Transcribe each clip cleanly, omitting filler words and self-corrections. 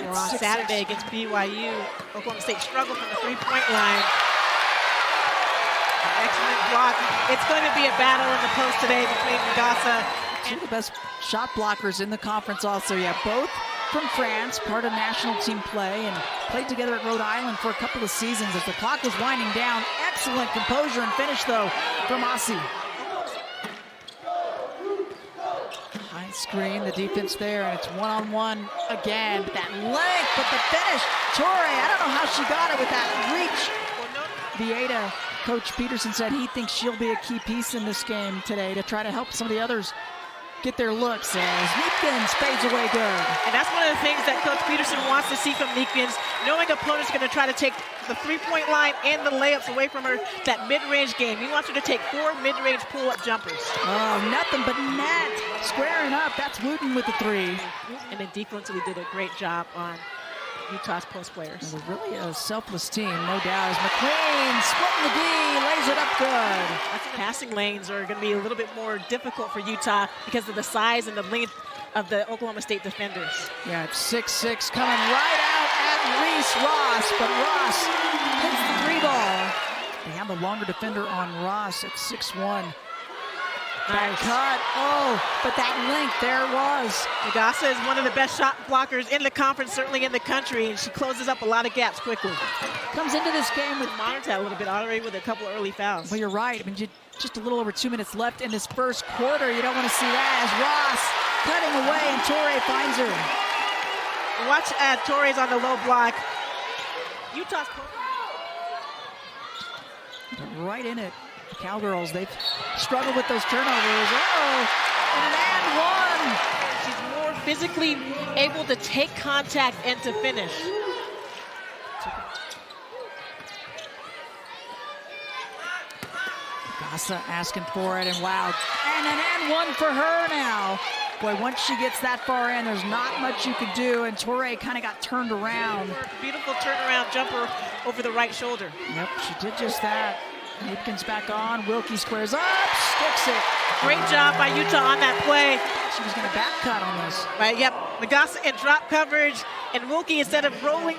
Or on Saturday against BYU, Oklahoma State struggled from the three-point line. An excellent block. It's going to be a battle in the post today between Nagasa. Two of the best shot blockers in the conference also. Yeah, both from France, part of national team play, and played together at Rhode Island for a couple of seasons. As the clock was winding down, excellent composure and finish though from Aussie. High screen, the defense there, and it's one-on-one again. But that length, but the finish, Torre, I don't know how she got it with that reach. Vieta, Coach Peterson said he thinks she'll be a key piece in this game today to try to help some of the others get their looks as Neepkins fades away good. And that's one of the things that Coach Peterson wants to see from Neepkins, knowing opponents are going to try to take the three-point line and the layups away from her, that mid-range game. He wants her to take 4 mid-range pull-up jumpers. Oh, nothing but net. Squaring up, that's Wooten with the 3. And then defensively did a great job on Utah's post players. It was really a selfless team, no doubt. As McQueen splitting the D, lays it up good. Passing lanes are going to be a little bit more difficult for Utah because of the size and the length of the Oklahoma State defenders. Yeah, it's 6'6", coming right out at Reese Ross, but Ross hits the 3 ball. They have the longer defender on Ross at 6'1". That cut, oh, but that length there it was. Nagasa is one of the best shot blockers in the conference, certainly in the country, and she closes up a lot of gaps quickly. Comes into this game with monitor a little bit already with a couple of early fouls. Well, you're right. I mean, just a little over 2 minutes left in this first quarter. You don't want to see that as Ross cutting away and Torre finds her. Watch Torre's on the low block. Utah's right in it. The Cowgirls, they've struggled with those turnovers. Oh, and an and 1. She's more physically able to take contact and to finish. Gasa asking for it, and wow, and an and 1 for her now. Boy, once she gets that far in, there's not much you could do, and Torre kind of got turned around. Beautiful turnaround jumper over the right shoulder. Yep, she did just that. Neepkins back on, Wilkie squares up, sticks it. Great job by Utah on that play. She was gonna back cut on this. Right, yep, Nagasa in drop coverage, and Wilkie, instead of rolling,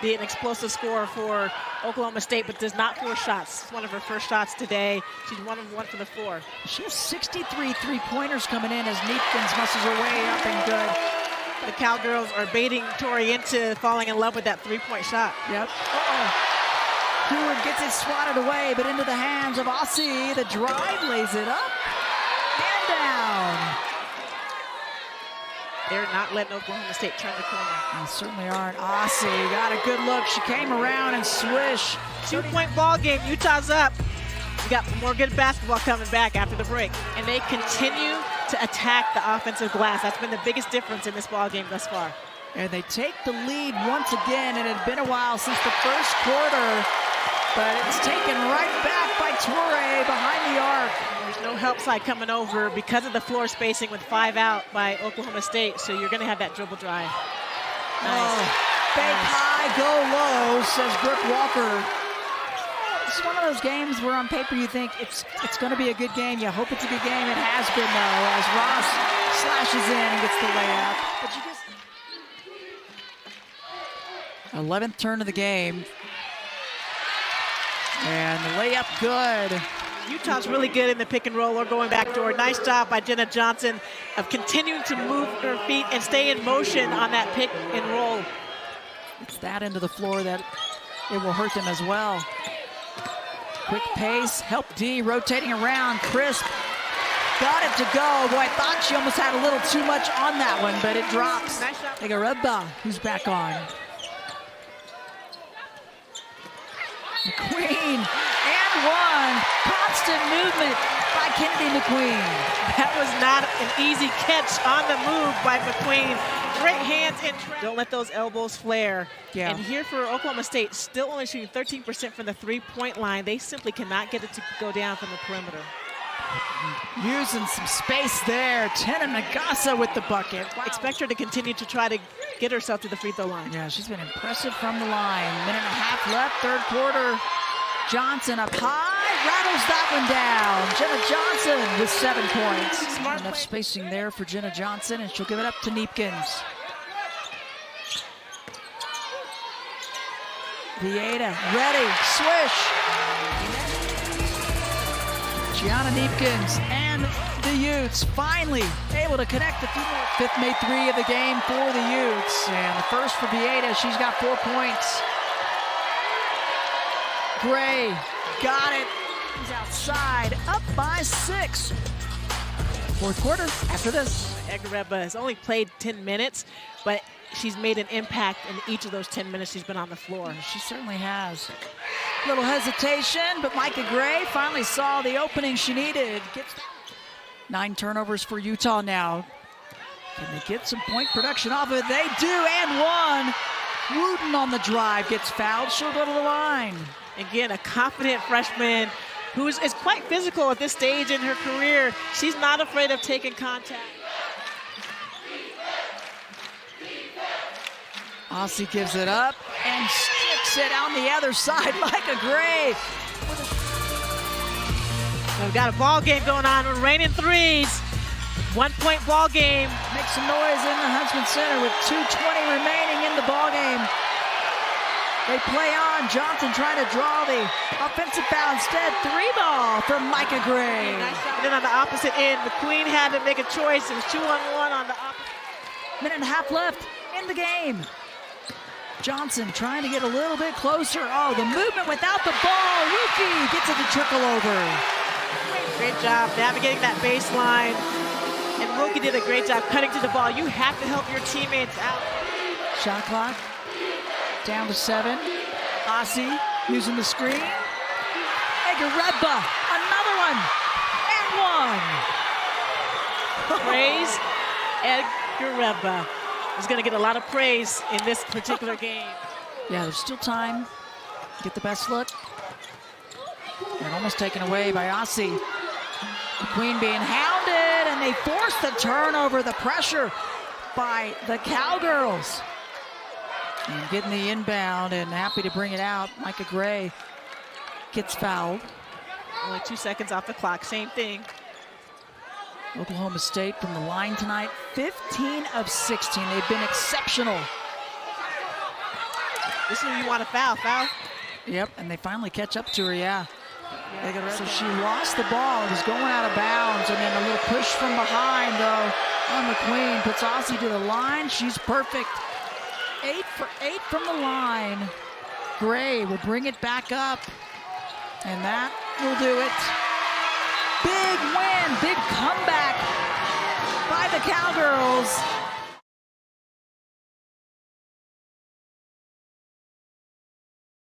be an explosive score for Oklahoma State, but does not force shots. It's one of her first shots today. She's 1 of 1 for the 4. She has 63 three-pointers coming in as Neepkins muscles her way up and good. The Cowgirls are baiting Torre into falling in love with that three-point shot. Yep. Heward gets it swatted away, but into the hands of Aussie. The drive lays it up and down. They're not letting Oklahoma State turn the corner. They certainly aren't. Aussie got a good look. She came around and swish. 2-point ball game. Utah's up. We got more good basketball coming back after the break. And they continue to attack the offensive glass. That's been the biggest difference in this ball game thus far. And they take the lead once again. It had been a while since the first quarter, but it's taken right back by Torre behind the arc. There's no help side coming over because of the floor spacing with 5 out by Oklahoma State, so you're going to have that dribble drive. Nice. Oh, fake high, go low, says Brooke Walker. This is one of those games where on paper you think it's going to be a good game. You hope it's a good game. It has been, though, as Ross slashes in and gets the layup. But you just 11th turn of the game. And the layup good. Utah's really good in the pick and roll or going back door. Nice job by Jenna Johnson of continuing to move her feet and stay in motion on that pick and roll. It's that end of the floor that it will hurt them as well. Quick pace, help D, rotating around, crisp. Got it to go. Boy, I thought she almost had a little too much on that one, but it drops. Nice shot. Egareba, who's back on. McQueen, and 1. Constant movement by Kennedy McQueen. That was not an easy catch on the move by McQueen. Great hands in traffic. Don't let those elbows flare. Yeah. And here for Oklahoma State, still only shooting 13% from the three-point line. They simply cannot get it to go down from the perimeter. Using some space there. Tena Nagasa with the bucket. Wow. Expect her to continue to try to get herself to the free throw line. Yeah, she's been impressive from the line. Minute and a half left, third quarter. Johnson up high, rattles that one down. Jenna Johnson with 7 points. Smart Enough spacing there for Jenna Johnson, and she'll give it up to Neepkins. Vieta, ready, swish. Gianna Neepkins and the Utes finally able to connect a few more. Fifth made 3 of the game for the Utes. And the first for Vieta, she's got 4 points. Gray got it. He's outside, up by 6. Fourth quarter after this. Egareba has only played 10 minutes, but she's made an impact in each of those 10 minutes she's been on the floor. She certainly has. Little hesitation, but Micah Gray finally saw the opening she needed. 9 turnovers for Utah now. Can they get some point production off of it? They do, and 1. Wooten on the drive gets fouled. She'll go to the line. Again, a confident freshman who is quite physical at this stage in her career. She's not afraid of taking contact. Aussie gives it up and sticks it on the other side. Micah Gray. We've got a ball game going on. We're raining threes. 1-point ball game. Make some noise in the Huntsman Center with 2:20 remaining in the ball game. They play on. Johnson trying to draw the offensive foul instead. 3-ball from Micah Gray. And then on the opposite end, McQueen had to make a choice. It was 2-on-1 on the opposite. Minute and a half left in the game. Johnson trying to get a little bit closer. Oh, the movement without the ball. Wilkie gets it to trickle over. Great job navigating that baseline. And Wilkie did a great job cutting to the ball. You have to help your teammates out. Shot clock down to 7. Aussie using the screen. Egareba, another one, and 1. Praise Egareba is going to get a lot of praise in this particular game. Yeah, there's still time. Get the best look. And almost taken away by Aussie. McQueen being hounded, and they force the turnover, the pressure by the Cowgirls. And getting the inbound and happy to bring it out. Micah Gray gets fouled. Only 2 seconds off the clock, same thing. Oklahoma State from the line tonight, 15 of 16. They've been exceptional. This is when you want to foul. Yep, and they finally catch up to her, yeah. So she lost the ball, was going out of bounds, and then a little push from behind, though, on McQueen. Puts Aussie to the line. She's perfect. 8 for 8 from the line. Gray will bring it back up, and that will do it. Big win, big comeback by the Cowgirls.